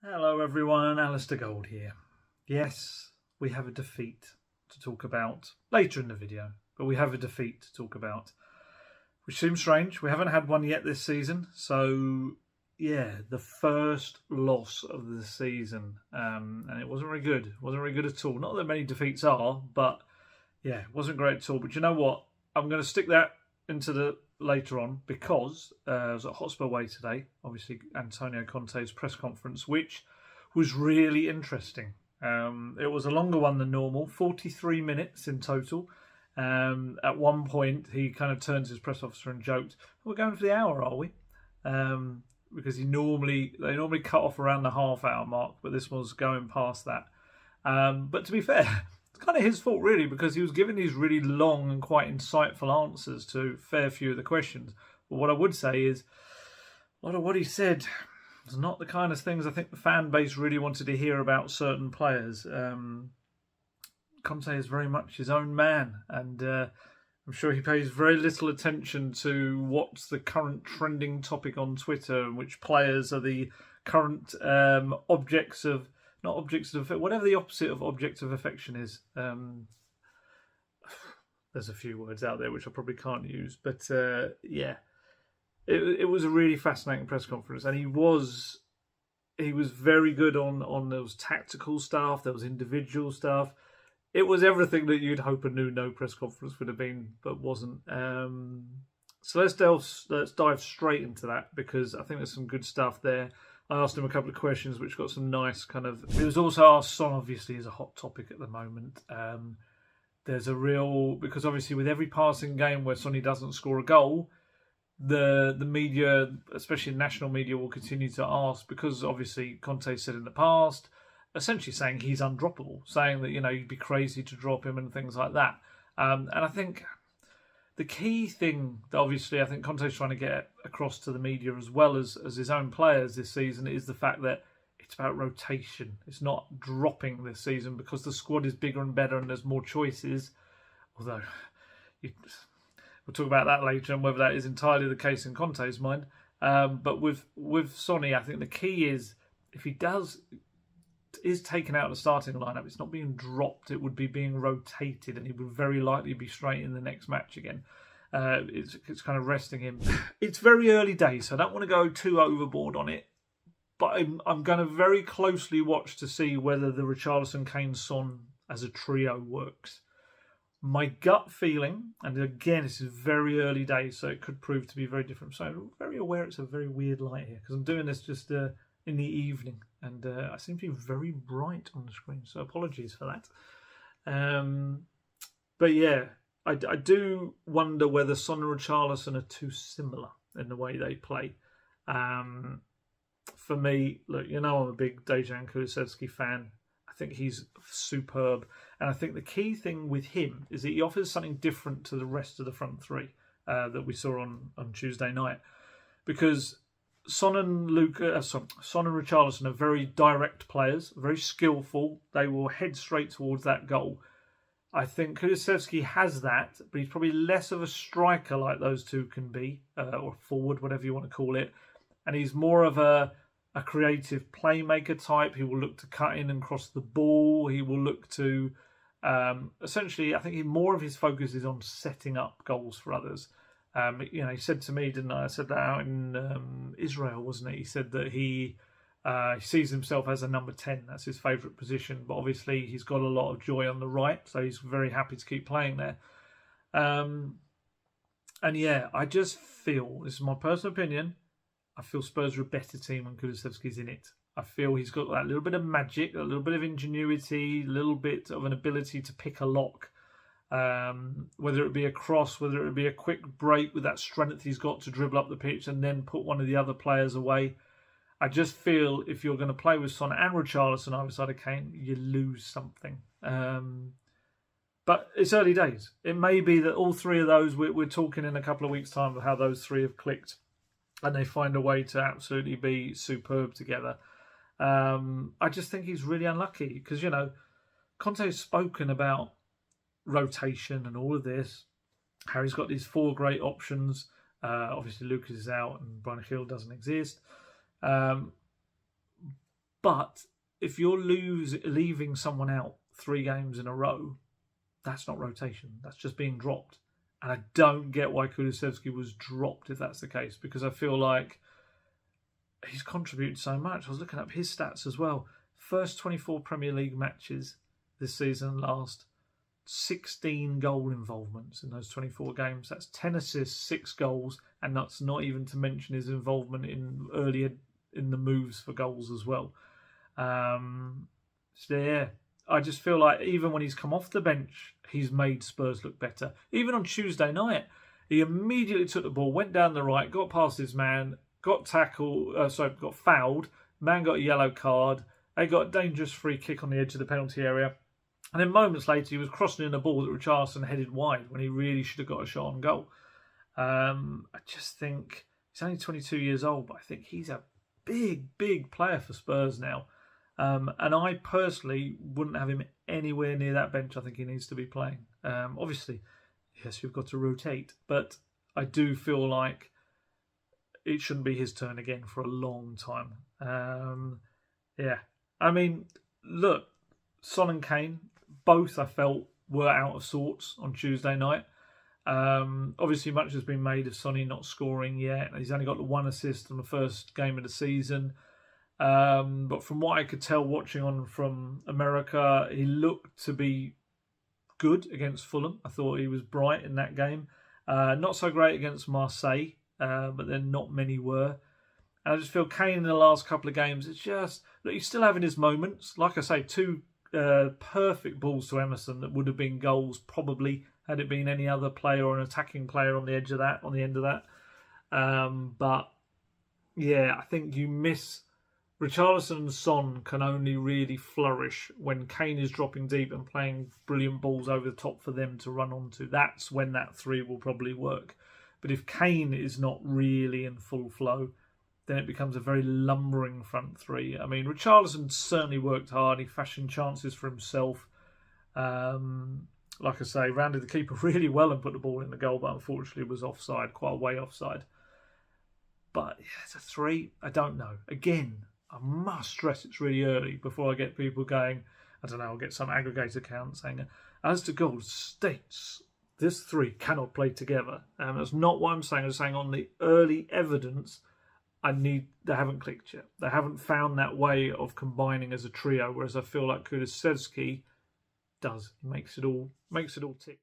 Hello everyone, Alistair Gold here. Yes, we have a defeat to talk about later in the video, but we have a defeat to talk about, which seems strange. We haven't had one yet this season, so yeah, the first loss of the season, and it wasn't very good. It wasn't very good at all. Not that many defeats are, but yeah, it wasn't great at all. But you know what? I'm going to stick that into the later on because I was at Hotspur Way today, obviously Antonio Conte's press conference, which was really interesting. It was a longer one than normal, 43 minutes in total. At one point, he kind of turned to his press officer and joked, "We're going for the hour, are we?" Because they normally cut off around the half-hour mark, but this was going past that. But to be fair, it's kind of his fault really, because he was giving these really long and quite insightful answers to a fair few of the questions. But what I would say is, a lot of what he said was not the kind of things I think the fan base really wanted to hear about certain players. Conte is very much his own man, and I'm sure he pays very little attention to what's the current trending topic on Twitter and which players are the current objects of... Not objects of affection, whatever the opposite of object of affection is. There's a few words out there which I probably can't use, but yeah, it was a really fascinating press conference, and he was very good on those tactical stuff. There was individual stuff. It was everything that you'd hope a no press conference would have been, but wasn't. So let's dive straight into that, because I think there's some good stuff there. I asked him a couple of questions which got some nice kind of... It was also asked, Son obviously is a hot topic at the moment. There's a real... Because obviously with every passing game where Sonny doesn't score a goal, the media, especially national media, will continue to ask, because obviously Conte said in the past, essentially saying he's undroppable, saying that, you'd be crazy to drop him and things like that. And I think... The key thing that obviously I think Conte's trying to get across to the media as well as his own players this season is the fact that it's about rotation. It's not dropping this season because the squad is bigger and better and there's more choices. Although, we'll talk about that later and whether that is entirely the case in Conte's mind. But with Sonny, I think the key is if he is taken out of the starting lineup, it's not being dropped, it would be being rotated, and he would very likely be straight in the next match again. It's kind of resting him. It's very early days, so I don't want to go too overboard on it, but I'm going to very closely watch to see whether the Richarlison, Kane, Son as a trio works. My gut feeling, and again, this is very early days, so it could prove to be very different. So I'm very aware it's a very weird light here, because I'm doing this just in the evening, and I seem to be very bright on the screen, so apologies for that. But yeah, I do wonder whether Son and Richarlison are too similar in the way they play. For me, look, I'm a big Dejan 쿨루셉스키 fan. I think he's superb, and I think the key thing with him is that he offers something different to the rest of the front three that we saw on Tuesday night, because Son and Richarlison are very direct players, very skillful. They will head straight towards that goal. I think 쿨루셉스키 has that, but he's probably less of a striker like those two can be, or forward, whatever you want to call it. And he's more of a creative playmaker type. He will look to cut in and cross the ball. He will look to, essentially, I think more of his focus is on setting up goals for others. He said to me, didn't I? I said that out in Israel, wasn't it? He said that he sees himself as a number 10. That's his favourite position. But obviously, he's got a lot of joy on the right, so he's very happy to keep playing there. And yeah, I just feel, this is my personal opinion, I feel Spurs are a better team when 쿨루셉스ki's in it. I feel he's got that little bit of magic, a little bit of ingenuity, a little bit of an ability to pick a lock. Whether it be a cross, whether it be a quick break with that strength he's got to dribble up the pitch and then put one of the other players away. I just feel if you're going to play with Son and Richarlison either side of Kane, you lose something. But it's early days. It may be that all three of those, we're talking in a couple of weeks' time of how those three have clicked and they find a way to absolutely be superb together. I just think he's really unlucky because, Conte's spoken about rotation and all of this, how he's got these four great options. Obviously Lucas is out and Brian Hill doesn't exist, But if you're leaving someone out 3 games in a row, that's not rotation. That's just being dropped. And I don't get why 쿨루셉스키 was dropped if that's the case, because I feel like he's contributed so much. I was looking up his stats as well. First 24 Premier League matches this season, last 16 goal involvements in those 24 games. That's 10 assists, 6 goals, and that's not even to mention his involvement in earlier in the moves for goals as well. So yeah, I just feel like even when he's come off the bench, he's made Spurs look better. Even on Tuesday night, he immediately took the ball, went down the right, got past his man, got fouled. Man got a yellow card. They got a dangerous free kick on the edge of the penalty area. And then moments later, he was crossing in a ball that Richarlison headed wide when he really should have got a shot on goal. I just think he's only 22 years old, but I think he's a big player for Spurs now. And I personally wouldn't have him anywhere near that bench I think he needs to be playing. Obviously, yes, you've got to rotate, but I do feel like it shouldn't be his turn again for a long time. Yeah, I mean, look, Son and Kane, both I felt were out of sorts on Tuesday night. Obviously, much has been made of Sonny not scoring yet. He's only got the 1 assist in the first game of the season. But from what I could tell watching on from America, he looked to be good against Fulham. I thought he was bright in that game. Not so great against Marseille, but then not many were. And I just feel Kane in the last couple of games, it's just, look, he's still having his moments. Like I say, 2 perfect balls to Emerson that would have been goals probably had it been any other player or an attacking player on the edge of that, on the end of that. But yeah, I think you miss Richarlison and Son can only really flourish when Kane is dropping deep and playing brilliant balls over the top for them to run onto. That's when that 3 will probably work. But if Kane is not really in full flow, then it becomes a very lumbering front 3. I mean, Richarlison certainly worked hard. He fashioned chances for himself. Like I say, rounded the keeper really well and put the ball in the goal, but unfortunately was offside, quite a way offside. But yeah, it's a 3. I don't know. Again, I must stress it's really early before I get people going, I don't know, I'll get some aggregator count saying, as to goals states, this 3 cannot play together. That's not what I'm saying. I'm saying on the early evidence, they haven't clicked yet. They haven't found that way of combining as a trio, whereas I feel like 쿨루셉스키 does. He makes it all tick.